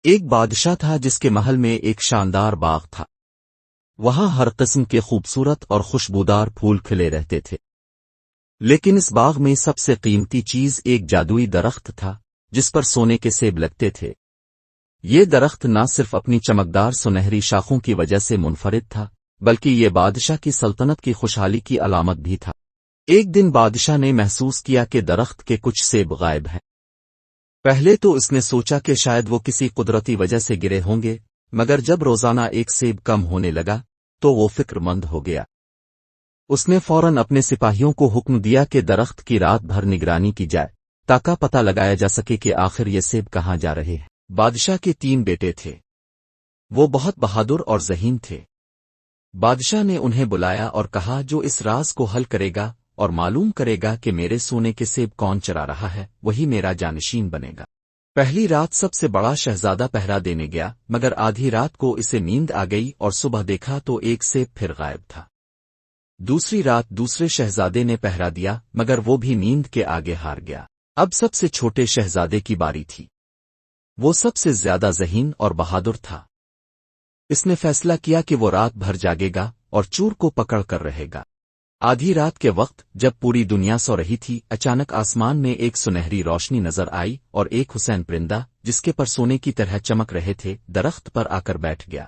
ایک بادشاہ تھا جس کے محل میں ایک شاندار باغ تھا۔ وہاں ہر قسم کے خوبصورت اور خوشبودار پھول کھلے رہتے تھے، لیکن اس باغ میں سب سے قیمتی چیز ایک جادوئی درخت تھا جس پر سونے کے سیب لگتے تھے۔ یہ درخت نہ صرف اپنی چمکدار سنہری شاخوں کی وجہ سے منفرد تھا، بلکہ یہ بادشاہ کی سلطنت کی خوشحالی کی علامت بھی تھا۔ ایک دن بادشاہ نے محسوس کیا کہ درخت کے کچھ سیب غائب ہیں۔ پہلے تو اس نے سوچا کہ شاید وہ کسی قدرتی وجہ سے گرے ہوں گے، مگر جب روزانہ ایک سیب کم ہونے لگا تو وہ فکر مند ہو گیا۔ اس نے فوراً اپنے سپاہیوں کو حکم دیا کہ درخت کی رات بھر نگرانی کی جائے تاکہ پتہ لگایا جا سکے کہ آخر یہ سیب کہاں جا رہے ہیں۔ بادشاہ کے 3 بیٹے تھے، وہ بہت بہادر اور ذہین تھے۔ بادشاہ نے انہیں بلایا اور کہا، جو اس راز کو حل کرے گا اور معلوم کرے گا کہ میرے سونے کے سیب کون چرا رہا ہے، وہی میرا جانشین بنے گا۔ پہلی رات سب سے بڑا شہزادہ پہرا دینے گیا، مگر آدھی رات کو اسے نیند آ گئی اور صبح دیکھا تو ایک سیب پھر غائب تھا۔ دوسری رات دوسرے شہزادے نے پہرا دیا، مگر وہ بھی نیند کے آگے ہار گیا۔ اب سب سے چھوٹے شہزادے کی باری تھی۔ وہ سب سے زیادہ ذہین اور بہادر تھا۔ اس نے فیصلہ کیا کہ وہ رات بھر جاگے گا اور چور کو پکڑ کر رہے گا۔ آدھی رات کے وقت جب پوری دنیا سو رہی تھی، اچانک آسمان میں ایک سنہری روشنی نظر آئی اور ایک حسین پرندہ جس کے پر سونے کی طرح چمک رہے تھے درخت پر آ کر بیٹھ گیا۔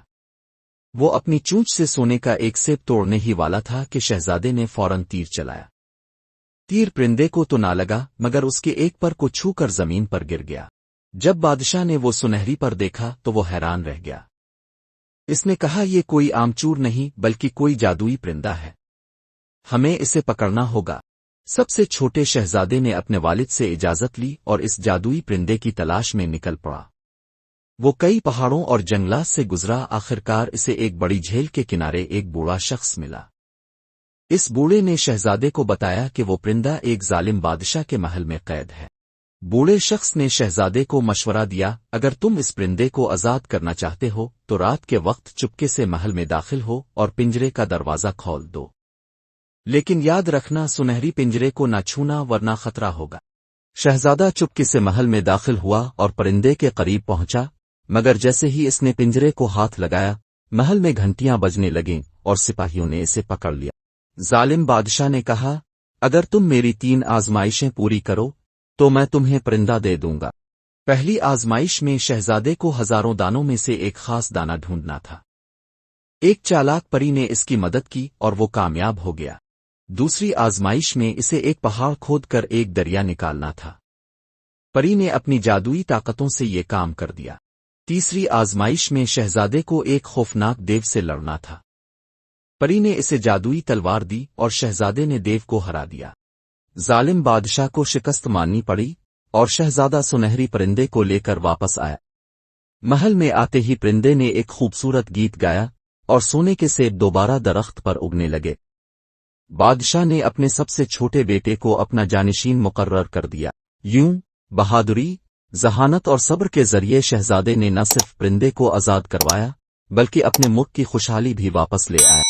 وہ اپنی چونچ سے سونے کا ایک سیب توڑنے ہی والا تھا کہ شہزادے نے فوراً تیر چلایا۔ تیر پرندے کو تو نہ لگا، مگر اس کے ایک پر کو چھو کر زمین پر گر گیا۔ جب بادشاہ نے وہ سنہری پر دیکھا تو وہ حیران رہ گیا۔ اس نے کہا، یہ کوئی عام چور نہیں بلکہ کوئی جادوئی پرندہ ہے، ہمیں اسے پکڑنا ہوگا۔ سب سے چھوٹے شہزادے نے اپنے والد سے اجازت لی اور اس جادوئی پرندے کی تلاش میں نکل پڑا۔ وہ کئی پہاڑوں اور جنگلات سے گزرا، آخرکار اسے ایک بڑی جھیل کے کنارے ایک بوڑھا شخص ملا۔ اس بوڑھے نے شہزادے کو بتایا کہ وہ پرندہ ایک ظالم بادشاہ کے محل میں قید ہے۔ بوڑھے شخص نے شہزادے کو مشورہ دیا، اگر تم اس پرندے کو آزاد کرنا چاہتے ہو تو رات کے وقت چپکے سے محل میں داخل ہو اور پنجرے کا دروازہ کھول دو، لیکن یاد رکھنا سنہری پنجرے کو نہ چھونا ورنہ خطرہ ہوگا۔ شہزادہ چپکے سے محل میں داخل ہوا اور پرندے کے قریب پہنچا، مگر جیسے ہی اس نے پنجرے کو ہاتھ لگایا محل میں گھنٹیاں بجنے لگیں اور سپاہیوں نے اسے پکڑ لیا۔ ظالم بادشاہ نے کہا، اگر تم میری 3 آزمائشیں پوری کرو تو میں تمہیں پرندہ دے دوں گا۔ پہلی آزمائش میں شہزادے کو ہزاروں دانوں میں سے ایک خاص دانہ ڈھونڈنا تھا۔ ایک چالاک پری نے اس کی مدد کی اور وہ کامیاب ہو گیا۔ دوسری آزمائش میں اسے ایک پہاڑ کھود کر ایک دریا نکالنا تھا۔ پری نے اپنی جادوئی طاقتوں سے یہ کام کر دیا۔ تیسری آزمائش میں شہزادے کو ایک خوفناک دیو سے لڑنا تھا۔ پری نے اسے جادوئی تلوار دی اور شہزادے نے دیو کو ہرا دیا۔ ظالم بادشاہ کو شکست ماننی پڑی اور شہزادہ سنہری پرندے کو لے کر واپس آیا۔ محل میں آتے ہی پرندے نے ایک خوبصورت گیت گایا اور سونے کے سیب دوبارہ درخت پر اگنے لگے۔ بادشاہ نے اپنے سب سے چھوٹے بیٹے کو اپنا جانشین مقرر کر دیا۔ یوں بہادری، ذہانت اور صبر کے ذریعے شہزادے نے نہ صرف پرندے کو آزاد کروایا بلکہ اپنے ملک کی خوشحالی بھی واپس لے آیا۔